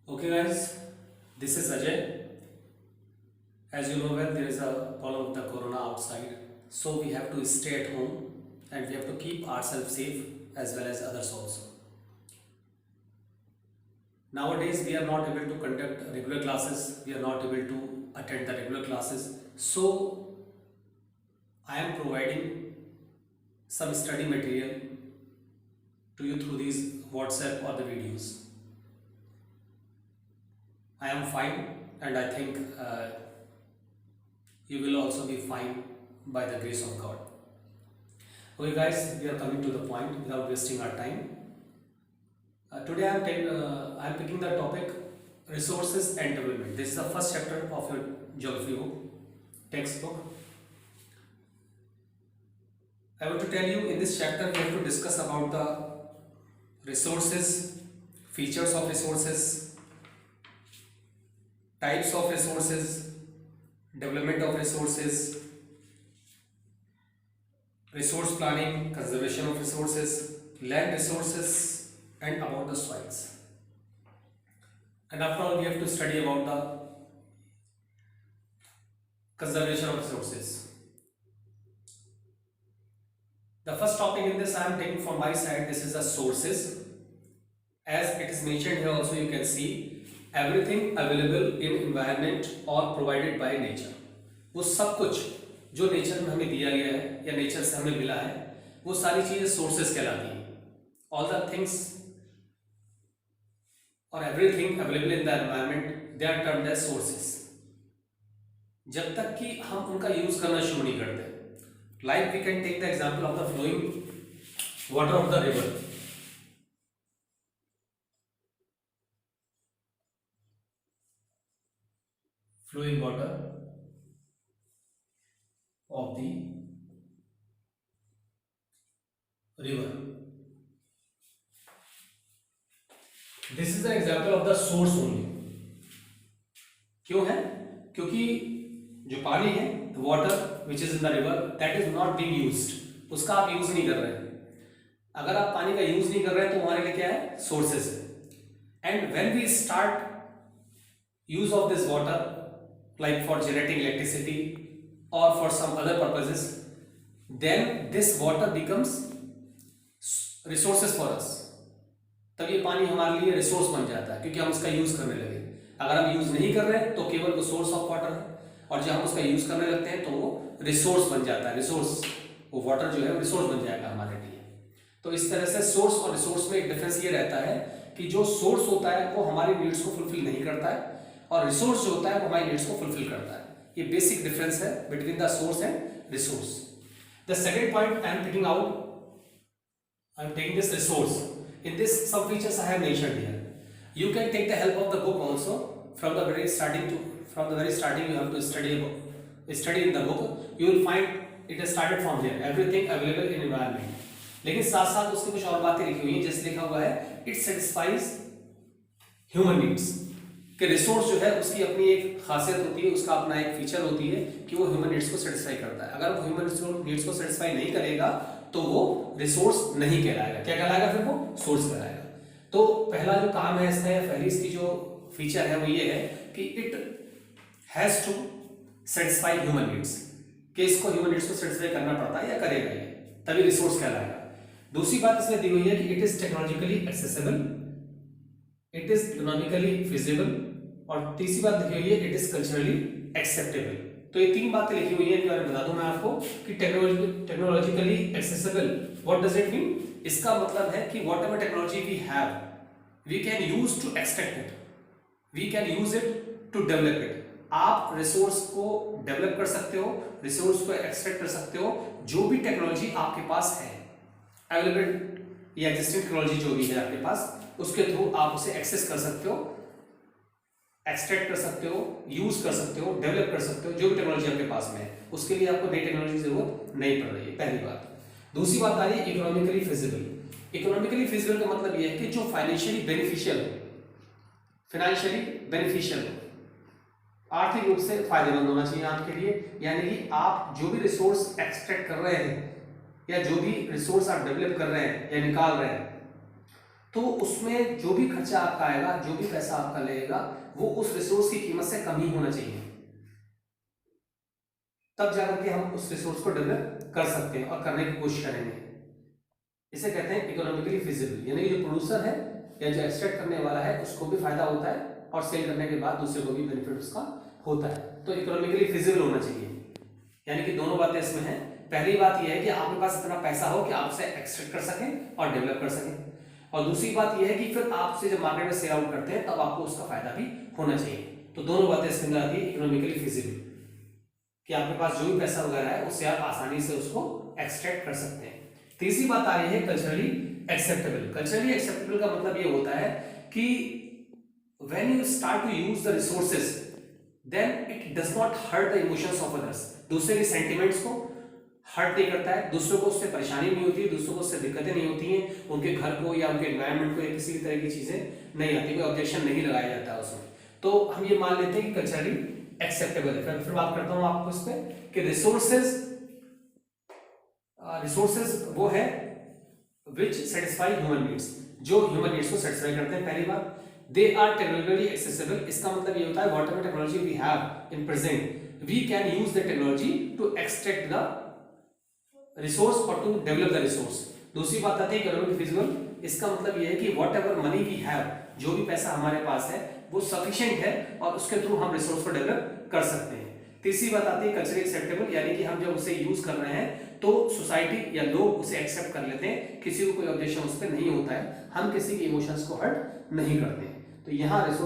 Okay, guys, this is Ajay. As you know, well, there is a problem of the corona outside, so we have to stay at home and we have to keep ourselves safe as well as others also. Nowadays, we are not able to conduct regular classes, we are not able to attend the regular classes, so I am providing some study material to you through these WhatsApp or the videos. I am fine, and I think you will also be fine by the grace of God. Okay, guys, we are coming to the point without wasting our time. Today I am picking the topic resources and development. This is the first chapter of your geography book, textbook. I want to tell you in this chapter we have to discuss about the resources, features of resources, types of resources, development of resources, resource planning, conservation of resources, land resources, and about the soils. And after all, we have to study about the conservation of resources. The first topic in this I am taking from my side. This is the sources. As it is mentioned here also, you can see everything available in environment or provided by nature. वो सब कुछ जो nature में हमें दिया गया है या नेचर से हमें मिला है वो सारी चीजें सोर्सेस कहलाती हैं. All the things or everything available in the environment they are termed as sources. जब तक कि हम उनका यूज करना शुरू नहीं करते. Like we can take the example of the flowing water of the river. Flowing water of the river. This is the example of the source only. क्यों है? क्योंकि जो पानी है, the water which is in the river, that is not being used. उसका आप use नहीं कर रहे हैं. अगर आप पानी का यूज नहीं कर रहे हैं तो हमारे लिए क्या है? सोर्सेस है. And when we start use of this water like for generating electricity or for some other purposes, then this water becomes resources for us. तब ये पानी हमारे लिए रिसोर्स बन जाता है क्योंकि हम उसका यूज करने लगे. अगर हम यूज नहीं कर रहे हैं तो केवल वो सोर्स ऑफ वाटर है, और जब हम उसका यूज करने लगते हैं तो वो रिसोर्स बन जाता है. रिसोर्स, वो वाटर जो है रिसोर्स बन जाएगा हमारे लिए. तो इस तरह से सोर्स और रिसोर्स में एक डिफरेंस ये रहता है कि जो सोर्स होता है वो हमारी नीड्स को फुलफिल नहीं करता है, और रिसोर्स जो होता है वो हमारी नीड्स को फुलफिल करता है. ये बेसिक डिफरेंस है between the source and resource. The second point I am taking out, I am taking this resource. In this, some features I have mentioned here. You can take the help of the book also. From the very starting you have to study in the book. You will find it has started from here. Everything available in environment. लेकिन साथ साथ उसमें कुछ और बातें लिखी हुई हैं. जैसे लिखा हुआ है, it satisfies human needs. कि रिसोर्स जो है उसकी अपनी एक खासियत होती है, उसका अपना एक फीचर होती है कि वो ह्यूमन नीड्स को सेटिस्फाई करता है. अगर वो ह्यूमन नीड्स को सेटिस्फाई नहीं करेगा तो वो रिसोर्स नहीं कहलाएगा. क्या कहलाएगा? फिर वो सोर्स कहलाएगा. तो पहला जो काम है इसका, पहली इसकी जो फीचर है वो ये है कि it has to satisfy human needs, कि इसको ह्यूमन नीड्स को सेटिस्फाई करना पड़ता है या करेगा ये, तभी रिसोर्स कहलाएगा. दूसरी बात इसमें दी हुई है कि it is technologically accessible, it is economically feasible, और तीसरी बात लिखी हुई है इट इज कल्चरली एक्सेप्टेबल. तो ये तीन बातें लिखी हुई है, इनके बारे में बता दूं मैं आपको कि technologically accessible, what does it mean? इसका मतलब है कि whatever technology we have we can use to extract it, we can use it to develop it. आप रिसोर्स को डेवलप कर सकते हो, रिसोर्स को एक्सट्रैक्ट कर सकते हो. जो भी टेक्नोलॉजी आपके पास है अवेलेबल या एग्जिस्टिंग टेक्नोलॉजी जो भी है आपके पास, उसके थ्रू आप उसे एक्सेस कर सकते हो, एक्सट्रैक्ट कर सकते हो, यूज कर सकते हो, डेवलप कर सकते हो. जो भी टेक्नोलॉजी आपके पास में है उसके लिए आपको नई टेक्नोलॉजी की जरूरत नहीं पड़ रही है, पहली बात. दूसरी बात आ रही है इकोनॉमिकली फिजिबल. इकोनॉमिकली फिजिबल का मतलब यह है कि जो फाइनेंशियली बेनिफिशियल हो, आर्थिक रूप से फायदेमंद होना चाहिए आपके लिए. यानी कि आप जो भी रिसोर्स एक्सट्रैक्ट कर रहे हैं या जो भी रिसोर्स आप डेवलप कर रहे हैं या निकाल रहे हैं, तो उसमें जो भी खर्चा आपका आएगा, जो भी पैसा आपका लगेगा, वो उस रिसोर्स की कीमत से कम ही होना चाहिए, तब जाकर के हम उस रिसोर्स को डेवलप कर सकते हैं और करने की कोशिश करेंगे। इसे कहते हैं इकोनॉमिकली फिजिबल, यानी कि जो प्रोड्यूसर है या जो एक्सट्रैक्ट करने वाला है उसको भी फायदा होता है और सेल करने के बाद दूसरे को भी बेनिफिट उसका होता है। तो इकोनॉमिकली फिजिबल होना चाहिए, यानी कि दोनों बातें इसमें हैं। पहली बात यह है कि आपके पास इतना पैसा हो कि आप उसे एक्सट्रैक्ट कर सकें और डेवलप कर सकें, और दूसरी बात यह है कि फिर आप उसे जब मार्केट में सेल आउट करते हैं तब आपको उसका फायदा भी होना चाहिए। तो दोनों बातें इसके अंदर आती है, इकोनॉमिकली फिजिबल कि आपके पास जो भी पैसा वगैरह है उससे आप आसानी से उसको एक्सट्रैक्ट कर सकते हैं। तीसरी बात आ रही है कल्चरली एक्सेप्टेबल। कल्चरली एक्सेप्टेबल का मतलब ये होता है कि when you start to use the resources then it does not hurt the emotions of others, दूसरे के सेंटिमेंट्स को हर्ट नहीं करता है, दूसरों को उससे परेशानी नहीं होती है, दूसरों को उससे दिक्कतें नहीं होती हैं, उनके घर को या उनके एनवायरनमेंट को या किसी भी तरह की चीजें नहीं आती, कोई ऑब्जेक्शन नहीं लगाया जाता है उसमें। तो हम ये मान लेते हैं कि कल्चरली एक्सेप्टेबल है। फिर बात करता हूं आपको इस पे कि रिसोर्सेज वो है विच सेटिस्फाई ह्यूमन नीड्स, जो ह्यूमन नीड्स को सेटिस्फाई करते हैं। पहली बात, दे आर टेक्नोलॉजिकली एक्सेसिबल, इसका मतलब ये होता है whatever technology we have in present we can use the technology to extract the resource और टू डेवलप द रिसोर्स। दूसरी बात आती है इकोनॉमिक फिजिबल, इसका मतलब ये है कि व्हाटएवर मनी वी हैव, जो भी पैसा हमारे पास है वो सफिशिएंट है और उसके थ्रू हम रिसोर्स को डेवलप कर सकते हैं। तीसरी बात आती है कल्चरली एक्सेप्टेबल, यानी कि हम जब उसे यूज कर रहे हैं तो सोसाइटी या लोग उसे एक्सेप्ट कर लेते हैं, किसी को कोई ऑब्जेक्शन उस पर नहीं होता है, हम किसी के इमोशंस को हर्ट नहीं करते हैं। तो यहाँ रिसोर्स